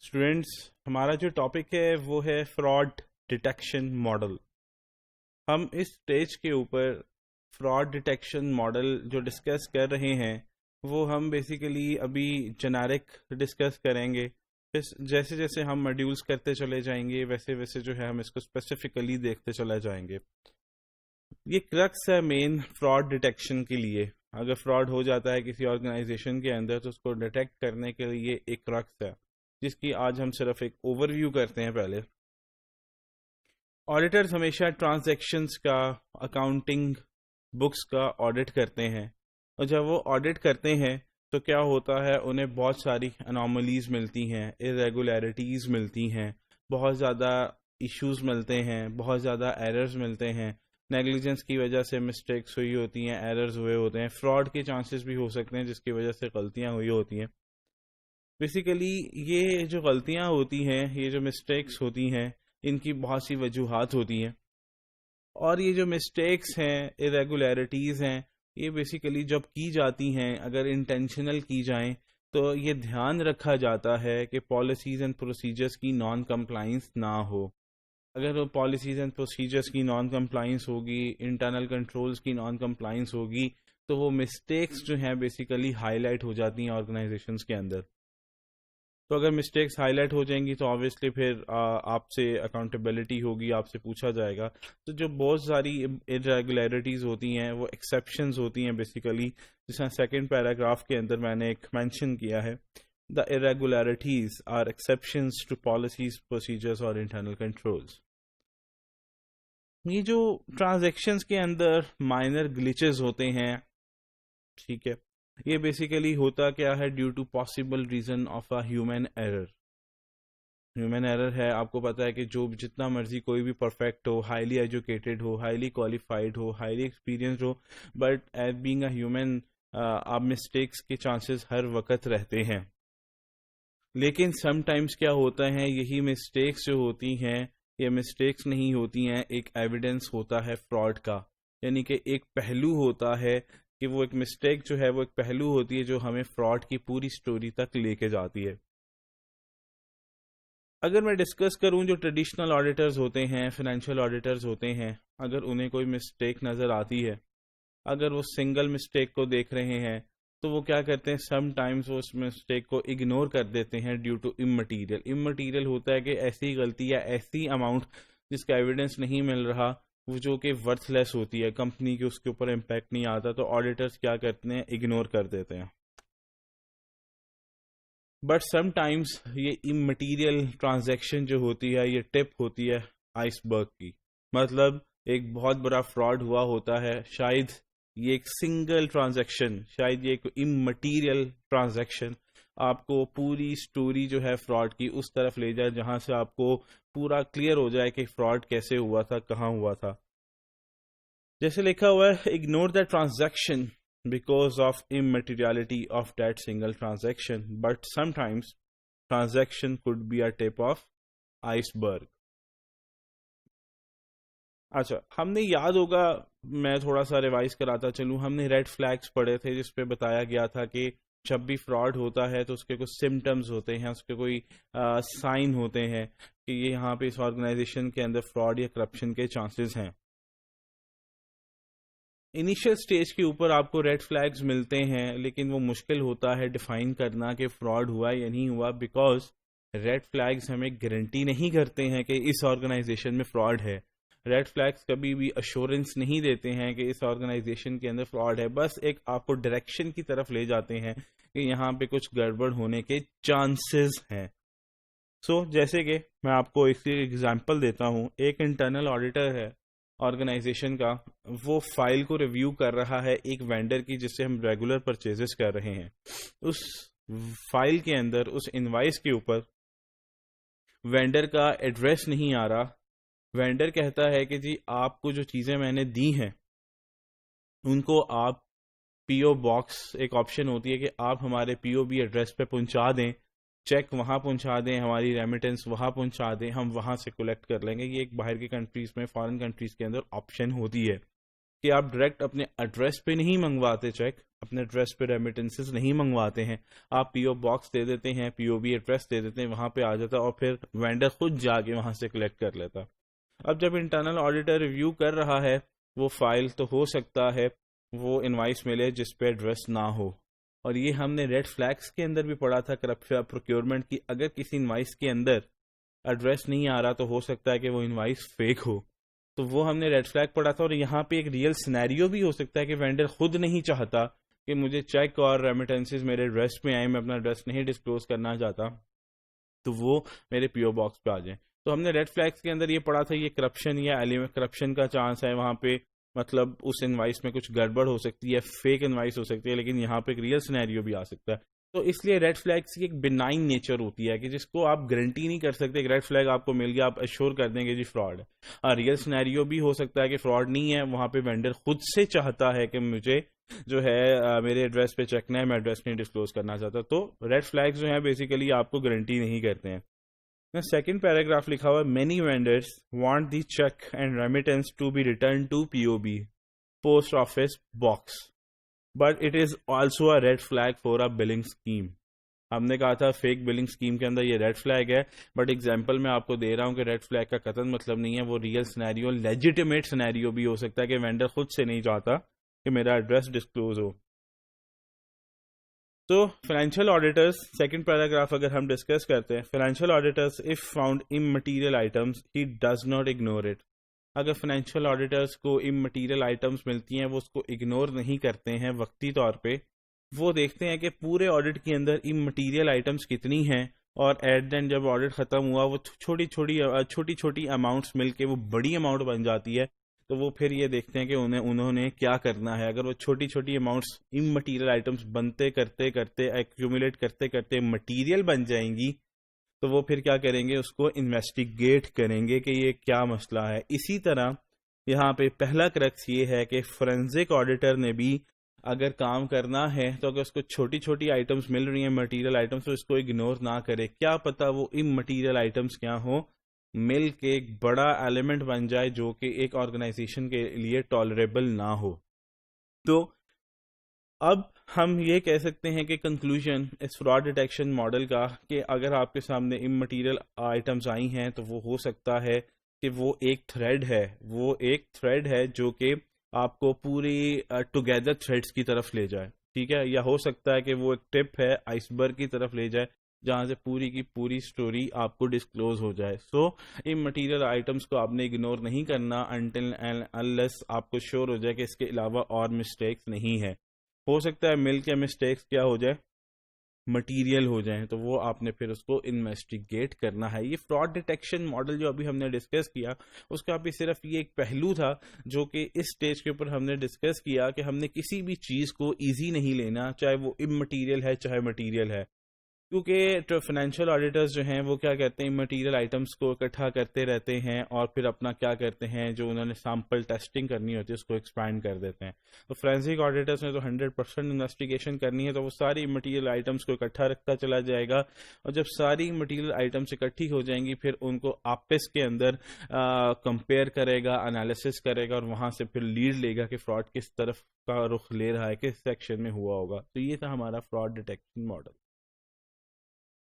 Students, ہمارا جو topic ہے وہ ہے فراڈ ڈیٹیکشن ماڈل. ہم اس اسٹیج کے اوپر فراڈ ڈیٹیکشن ماڈل جو ڈسکس کر رہے ہیں وہ ہم بیسیکلی ابھی جنیرک ڈسکس کریں گے. جیسے جیسے ہم ماڈیولز کرتے چلے جائیں گے ویسے ویسے جو ہے ہم اس کو اسپیسیفکلی دیکھتے چلے جائیں گے. یہ کرکس ہے مین فراڈ ڈیٹیکشن کے لیے. اگر فراڈ ہو جاتا ہے کسی آرگنائزیشن کے اندر تو اس کو ڈیٹیکٹ کرنے کے لیے ایک کرکس ہے جس کی آج ہم صرف ایک اوور ویو کرتے ہیں. پہلے آڈیٹرز ہمیشہ ٹرانزیکشنز کا، اکاؤنٹنگ بکس کا آڈٹ کرتے ہیں، اور جب وہ آڈٹ کرتے ہیں تو کیا ہوتا ہے، انہیں بہت ساری اناملیز ملتی ہیں، irregularities ملتی ہیں، بہت زیادہ ایشوز ملتے ہیں، بہت زیادہ ایررز ملتے ہیں. نیگلیجنس کی وجہ سے مسٹیکس ہوئی ہوتی ہیں، ایررز ہوئے ہوتے ہیں، فراڈ کے چانسز بھی ہو سکتے ہیں جس کی وجہ سے غلطیاں ہوئی ہوتی ہیں. بیسیکلی یہ جو غلطیاں ہوتی ہیں، یہ جو مسٹیکس ہوتی ہیں، ان کی بہت سی وجوہات ہوتی ہیں. اور یہ جو مسٹیکس ہیں، irregularities ہیں، یہ بیسیکلی جب کی جاتی ہیں، اگر انٹینشنل کی جائیں تو یہ دھیان رکھا جاتا ہے کہ پالیسیز اینڈ پروسیجرز کی نان کمپلائنس نہ ہو. اگر وہ پالیسیز اینڈ پروسیجرز کی نان کمپلائنس ہوگی، انٹرنل کنٹرولز کی نان کمپلائنس ہوگی، تو وہ مسٹیکس جو ہیں بیسیکلی ہائی لائٹ ہو جاتی ہیں آرگنائزیشنز کے اندر. تو اگر مسٹیکس ہائی لائٹ ہو جائیں گی تو آبویسلی پھر آپ سے اکاؤنٹیبلٹی ہوگی، آپ سے پوچھا جائے گا. تو جو بہت ساری irregularities ہوتی ہیں وہ ایکسیپشنز ہوتی ہیں بیسیکلی، جس طرح سیکنڈ پیراگراف کے اندر میں نے ایک مینشن کیا ہے، The irregularities are exceptions to policies, procedures اور internal controls. یہ جو ٹرانزیکشنز کے اندر مائنر گلیچز ہوتے ہیں، ٹھیک ہے، یہ بیسیکلی ہوتا کیا ہے، due to possible reason of a human error. Human error ہے، آپ کو پتا ہے کہ جو جتنا مرضی کوئی بھی perfect who, highly educated who, highly qualified who, highly experienced who, but as being a human آپ مسٹیکس کے چانسز ہر وقت رہتے ہیں. لیکن سم ٹائمز کیا ہوتا ہے، یہی مسٹیکس جو ہوتی ہیں یہ مسٹیکس نہیں ہوتی ہیں، ایک ایویڈنس ہوتا ہے فراڈ کا. یعنی کہ ایک پہلو ہوتا ہے کہ وہ ایک مسٹیک جو ہے وہ ایک پہلو ہوتی ہے جو ہمیں فراڈ کی پوری سٹوری تک لے کے جاتی ہے. اگر میں ڈسکس کروں جو ٹریڈیشنل آڈیٹرز ہوتے ہیں، فائنینشیل آڈیٹرز ہوتے ہیں، اگر انہیں کوئی مسٹیک نظر آتی ہے، اگر وہ سنگل مسٹیک کو دیکھ رہے ہیں تو وہ کیا کرتے ہیں، سم ٹائمز وہ اس مسٹیک کو اگنور کر دیتے ہیں ڈیو ٹو اممٹیریل. اممٹیریل ہوتا ہے کہ ایسی غلطی یا ایسی اماؤنٹ جس کا ایویڈنس نہیں مل رہا، وہ جو کہ ورتھ لیس ہوتی ہے، کمپنی کے اس کے اوپر امپیکٹ نہیں آتا، تو آڈیٹرز کیا کرتے ہیں، اگنور کر دیتے ہیں. بٹ سم ٹائمز یہ اممٹیریل ٹرانزیکشن جو ہوتی ہے یہ ٹپ ہوتی ہے آئس برگ کی. مطلب ایک بہت بڑا فراڈ ہوا ہوتا ہے، شاید یہ ایک سنگل ٹرانزیکشن، شاید یہ ایک اممٹیریل ٹرانزیکشن آپ کو پوری سٹوری جو ہے فراڈ کی اس طرف لے جائے جہاں سے آپ کو پورا کلیئر ہو جائے کہ فراڈ کیسے ہوا تھا، کہاں ہوا تھا. جیسے لکھا ہوا ہے، ignore the transaction because of immateriality of that single transaction, but sometimes transaction could be a tip of iceberg. اچھا، ہم نے یاد ہوگا، میں تھوڑا سا ریوائز کراتا چلوں، ہم نے ریڈ فلیگز پڑھے تھے جس پہ بتایا گیا تھا کہ جب بھی فراڈ ہوتا ہے تو اس کے کچھ سمٹمز ہوتے ہیں، اس کے کوئی سائن ہوتے ہیں کہ یہ یہاں پہ اس آرگنائزیشن کے اندر فراڈ یا کرپشن کے چانسز ہیں. انیشل سٹیج کے اوپر آپ کو ریڈ فلیگز ملتے ہیں، لیکن وہ مشکل ہوتا ہے ڈیفائن کرنا کہ فراڈ ہوا یا نہیں ہوا، بیکاز ریڈ فلیگز ہمیں گارنٹی نہیں کرتے ہیں کہ اس آرگنائزیشن میں فراڈ ہے. ریڈ فلیگز کبھی بھی ایشورنس نہیں دیتے ہیں کہ اس آرگنائزیشن کے اندر فراڈ ہے، بس ایک آپ کو ڈائریکشن کی طرف لے جاتے ہیں کہ یہاں پہ کچھ گڑبڑ ہونے کے چانسز ہیں. جیسے کہ میں آپ کو ایک ایگزامپل دیتا ہوں. ایک انٹرنل آڈیٹر ہے آرگنائزیشن کا، وہ فائل کو ریویو کر رہا ہے ایک وینڈر کی جس سے ہم ریگولر پرچیزز کر رہے ہیں. اس فائل کے اندر، اس انوائس کے اوپر وینڈر کا ایڈریس نہیں آ رہا. وینڈر کہتا ہے کہ جی آپ کو جو چیزیں میں نے دی ہیں ان کو آپ پی او باکس، ایک آپشن ہوتی ہے کہ آپ ہمارے پی او بی ایڈریس پہ پہنچا دیں، چیک وہاں پہنچا دیں، ہماری ریمیٹنس وہاں پہنچا دیں، ہم وہاں سے کلیکٹ کر لیں گے. یہ ایک باہر کی کنٹریز میں، فارن کنٹریز کے اندر آپشن ہوتی ہے کہ آپ ڈائریکٹ اپنے ایڈریس پہ نہیں منگواتے چیک، اپنے ایڈریس پہ ریمیٹنسز نہیں منگواتے ہیں. آپ پی او باکس دے دیتے ہیں, پی او بی ایڈریس دے دیتے ہیں, وہاں پہ آ جاتا اور پھر وینڈر خود جا کے وہاں سے کلیکٹ کر لیتا. اب جب انٹرنل آڈیٹر ریویو کر رہا ہے وہ فائل, تو ہو سکتا ہے وہ انوائس ملے جس پہ ایڈریس نہ ہو. اور یہ ہم نے ریڈ فلیگس کے اندر بھی پڑھا تھا کرپشن پروکیورمنٹ کی. اگر کسی انوائس کے اندر ایڈریس نہیں آ رہا تو ہو سکتا ہے کہ وہ انوائس فیک ہو. تو وہ ہم نے ریڈ فلیگ پڑھا تھا. اور یہاں پہ ایک ریئل سینیریو بھی ہو سکتا ہے کہ وینڈر خود نہیں چاہتا کہ مجھے چیک اور ریمیٹنسز میرے ایڈریس پہ آئیں, میں اپنا ایڈریس نہیں ڈسکلوز کرنا چاہتا, تو وہ میرے پی او باکس پہ آ جائیں. تو ہم نے ریڈ فلیگس کے اندر یہ پڑھا تھا یہ کرپشن یا کرپشن کا چانس ہے وہاں پہ, مطلب اس انوائس میں کچھ گڑبڑ ہو سکتی ہے, فیک انوائس ہو سکتی ہے, لیکن یہاں پہ ایک ریئل سینیریو بھی آ سکتا ہے. تو اس لیے ریڈ فلیگس کی ایک بینائن نیچر ہوتی ہے کہ جس کو آپ گارنٹی نہیں کر سکتے. ایک ریڈ فلیگ آپ کو مل گیا, آپ ایشور کر دیں گے جی فراڈ ہے. ریئل سینیریو بھی ہو سکتا ہے کہ فراڈ نہیں ہے, وہاں پہ وینڈر خود سے چاہتا ہے کہ مجھے جو ہے میرے ایڈریس پہ چیکنا ہے, میں ایڈریس نہیں ڈسکلوز کرنا چاہتا. تو ریڈ فلیگز جو ہیں بیسیکلی آپ کو گارنٹی نہیں کرتے ہیں. سیکنڈ پیراگراف لکھا ہوا ہے, many vendors want the cheque and remittance to be return to P O B post office box but it is also a red flag for a billing scheme. ہم نے کہا تھا فیک بلنگ اسکیم کے اندر یہ red flag ہے, but example میں آپ کو دے رہا ہوں کہ ریڈ فلیگ کا قطعاً مطلب نہیں ہے, وہ ریئل سینیریو لیجیٹیمیٹ سینیریو بھی ہو سکتا ہے کہ وینڈر خود سے نہیں چاہتا کہ میرا ایڈریس ڈسکلوز ہو. تو فائنینشیل آڈیٹرز, سیکنڈ پیراگراف اگر ہم ڈسکس کرتے ہیں, financial auditors if found immaterial items he does not ignore it. اگر فائنینشیل آڈیٹرز کو امٹیریل آئٹمس ملتی ہیں وہ اس کو اگنور نہیں کرتے ہیں وقتی طور پہ, وہ دیکھتے ہیں کہ پورے آڈٹ کے اندر امٹیریل آئٹمس کتنی ہیں, اور ایٹ دین جب آڈٹ ختم ہوا وہ چھوٹی چھوٹی اماؤنٹس مل کے وہ بڑی اماؤنٹ بن جاتی ہے. تو وہ پھر یہ دیکھتے ہیں کہ انہوں نے کیا کرنا ہے. اگر وہ چھوٹی چھوٹی اماؤنٹس امٹیریل آئٹمس بنتے کرتے کرتے ایکیومولیٹ کرتے کرتے مٹیریل بن جائیں گی, تو وہ پھر کیا کریں گے, اس کو انویسٹیگیٹ کریں گے کہ یہ کیا مسئلہ ہے. اسی طرح یہاں پہ پہلا کرکس یہ ہے کہ فورینزک آڈیٹر نے بھی اگر کام کرنا ہے تو اگر اس کو چھوٹی چھوٹی آئٹمس مل رہی ہیں مٹیریل آئٹمس, تو اس کو اگنور نہ کرے. کیا پتا وہ امٹیریل آئٹمس کیا ہوں, مل کے ایک بڑا ایلیمنٹ بن جائے جو کہ ایک آرگنائزیشن کے لیے ٹالریبل نہ ہو. تو اب ہم یہ کہہ سکتے ہیں کہ کنکلوژن اس فراڈ ڈیٹیکشن ماڈل کا, کہ اگر آپ کے سامنے امٹیریل آئٹمس آئی ہیں تو وہ ہو سکتا ہے کہ وہ ایک تھریڈ ہے جو کہ آپ کو پوری ٹوگیدر تھریڈز کی طرف لے جائے, ٹھیک ہے, یا ہو سکتا ہے کہ وہ ایک ٹپ ہے آئس برگ کی طرف لے جائے جہاں سے پوری کی پوری سٹوری آپ کو ڈسکلوز ہو جائے. سو ان مٹیریل آئٹمس کو آپ نے اگنور نہیں کرنا انٹل اینڈ انلیس آپ کو شیور ہو جائے کہ اس کے علاوہ اور مسٹیکس نہیں ہے. ہو سکتا ہے مل کے مسٹیکس کیا ہو جائے, مٹیریل ہو جائیں, تو وہ آپ نے پھر اس کو انویسٹیگیٹ کرنا ہے. یہ فراڈ ڈیٹیکشن ماڈل جو ابھی ہم نے ڈسکس کیا اس کا بھی صرف یہ ایک پہلو تھا جو کہ اس سٹیج کے اوپر ہم نے ڈسکس کیا کہ ہم نے کسی بھی چیز کو ایزی نہیں لینا, چاہے وہ امٹیریل ہے چاہے مٹیریل ہے. کیونکہ فائنینشیل آڈیٹرز جو ہیں وہ کیا کہتے ہیں, مٹیریل آئٹمس کو اکٹھا کرتے رہتے ہیں اور پھر اپنا کیا کرتے ہیں, جو انہوں نے سیمپل ٹیسٹنگ کرنی ہوتی ہے اس کو ایکسپینڈ کر دیتے ہیں. تو فورینزک آڈیٹرز نے تو 100% انویسٹیگیشن کرنی ہے, تو وہ ساری مٹیریل آئٹمس کو اکٹھا رکھتا چلا جائے گا, اور جب ساری مٹیریل آئٹمس اکٹھی ہو جائیں گی پھر ان کو آپس کے اندر کمپیئر کرے گا, انالیسس کرے گا, اور وہاں سے پھر لیڈ لے گا کہ فراڈ کس طرف کا رخ لے رہا ہے, کس سیکشن میں ہوا ہوگا. تو یہ تھا ہمارا فراڈ ڈیٹیکشن ماڈل.